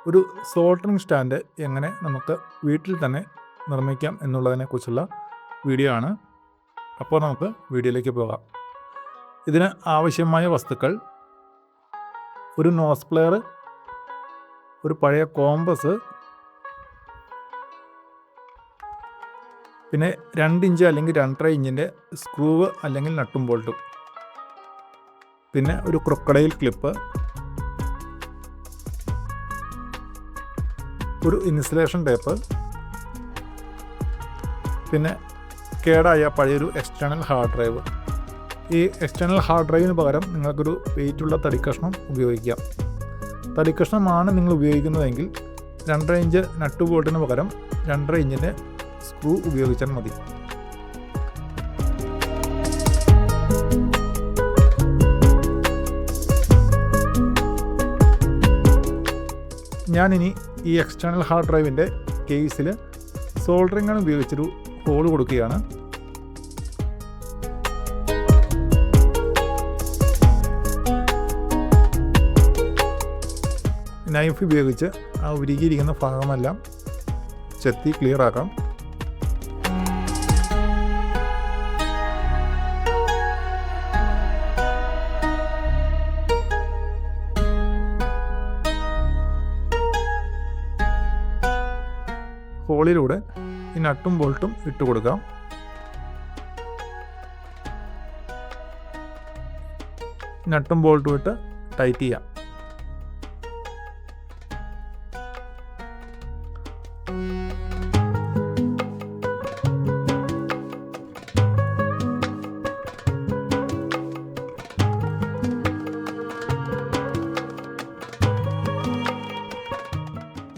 ഒരു soldering stand എങ്ങനെ നമുക്ക് വീട്ടിൽ തന്നെ നിർമ്മിക്കാം എന്നുള്ളതിനെക്കുറിച്ചുള്ള വീഡിയോ ആണ്. അപ്പോൾ നമുക്ക് വീഡിയോയിലേക്ക് പോകാം. ഇതിന് ആവശ്യമായ വസ്തുക്കൾ: ഒരു നോസ് പ്ലെയർ, ഒരു പഴയ കോമ്പസ്, പിന്നെ 2 ഇഞ്ച് അല്ലെങ്കിൽ 2.5 ഇഞ്ചിൻ്റെ സ്ക്രൂവ് അല്ലെങ്കിൽ നട്ടും ബോൾട്ടും, പിന്നെ ഒരു ക്രൊക്കഡൈൽ ക്ലിപ്പ്, ഒരു ഇൻസുലേഷൻ ടേപ്പ്, പിന്നെ കേടായ പഴയൊരു എക്സ്റ്റേണൽ ഹാർഡ് ഡ്രൈവ്. ഈ എക്സ്റ്റേണൽ ഹാർഡ് ഡ്രൈവിന് പകരം നിങ്ങൾക്കൊരു വെയിറ്റുള്ള തടിക്കഷ്ണം ഉപയോഗിക്കാം. തടിക്കഷ്ണമാണ് നിങ്ങൾ ഉപയോഗിക്കുന്നതെങ്കിൽ 2.5 ഇഞ്ച് നട്ട് ബോൾട്ടിന് പകരം 2.5 ഇഞ്ചിൻ്റെ സ്ക്രൂ ഉപയോഗിച്ചാൽ മതി. ഞാനിനി ഈ എക്സ്റ്റേണൽ ഹാർഡ് ഡ്രൈവിൻ്റെ കേസിൽ സോൾഡറിംഗ് ഗൺ ഉപയോഗിച്ചൊരു ഹോൾ കൊടുക്കുകയാണ്. നൈഫ് ഉപയോഗിച്ച് ആ ഉരുകിയിരിക്കുന്ന ഭാഗമെല്ലാം ചെത്തി ക്ലിയർ ആക്കാം. ഹോളിലൂടെ ഈ നട്ടും ബോൾട്ടും ഇട്ട് കൊടുക്കാം. നട്ടും ബോൾട്ടും ഇട്ട് ടൈറ്റ് ചെയ്യാം.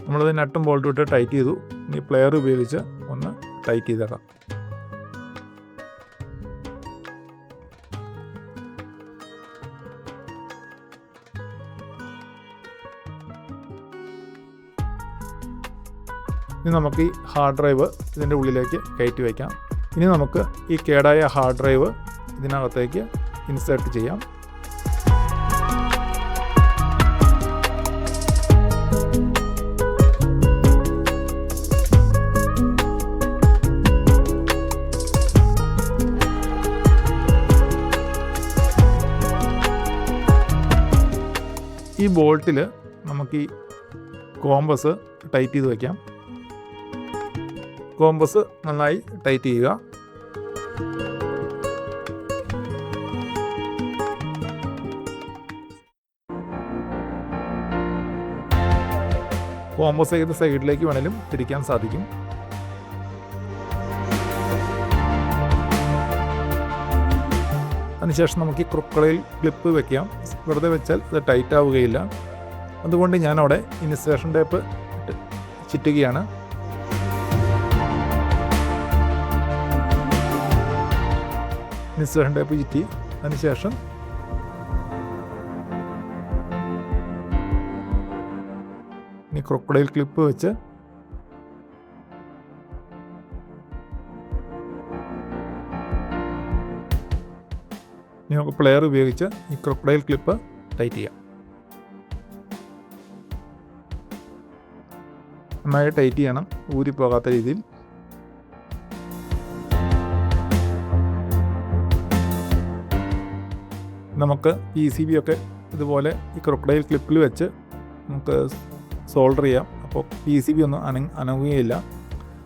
നമ്മളത് നട്ടും ബോൾട്ടും ഇട്ട് ടൈറ്റ് ചെയ്തു. ഇനി പ്ലെയർ ഉപയോഗിച്ച് ഒന്ന് ടൈറ്റ് ചെയ്തേക്കാം. ഇനി നമുക്ക് ഈ ഹാർഡ് ഡ്രൈവ് ഇതിൻ്റെ ഉള്ളിലേക്ക് കയറ്റി വയ്ക്കാം. ഇനി നമുക്ക് ഈ കേടായ ഹാർഡ് ഡ്രൈവ് ഇതിനകത്തേക്ക് ഇൻസേർട്ട് ചെയ്യാം. ഈ ബോൾട്ടിൽ നമുക്ക് ഈ കോമ്പസ് ടൈറ്റ് ചെയ്ത് വയ്ക്കാം. കോമ്പസ് നന്നായി ടൈറ്റ് ചെയ്യുക. കോമ്പസ് ഏത് സൈഡിലേക്ക് വേണേലും തിരിക്കാൻ സാധിക്കും. അതിനുശേഷം നമുക്ക് ഈ ക്രൊക്കഡൈൽ ക്ലിപ്പ് വെക്കാം. വെറുതെ വെച്ചാൽ ഇത് ടൈറ്റ് ആവുകയില്ല. അതുകൊണ്ട് ഞാനവിടെ ഇൻസുലേഷൻ ടേപ്പ് ചുറ്റുകയാണ്. ഇൻസുലേഷൻ ടേപ്പ് ചുറ്റി അതിനുശേഷം ഇനി ക്രൊക്കഡൈൽ ക്ലിപ്പ് വെച്ച് നമുക്ക് പ്ലെയർ ഉപയോഗിച്ച് ഈ ക്രൊക്കഡൈൽ ക്ലിപ്പ് ടൈറ്റ് ചെയ്യാം. നന്നായി ടൈറ്റ് ചെയ്യണം, ഊരിപ്പോകാത്ത രീതിയിൽ. നമുക്ക് PCB ഒക്കെ ഇതുപോലെ ഈ ക്രൊക്കഡൈൽ ക്ലിപ്പിൽ വെച്ച് നമുക്ക് സോൾഡർ ചെയ്യാം. അപ്പോൾ PCB ഒന്നും അനങ്ങുകയില്ല.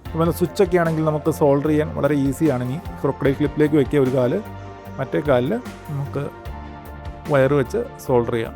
അതുപോലെ സ്വിച്ചൊക്കെ ആണെങ്കിൽ നമുക്ക് സോൾഡർ ചെയ്യാൻ വളരെ ഈസിയാണ്. ഇനി ക്രൊക്കഡൈൽ ക്ലിപ്പിലേക്ക് വയ്ക്കുക ഒരു കാല്, മറ്റേ കാലിൽ നമുക്ക് വയർ വെച്ച് സോൾഡർ ചെയ്യാം.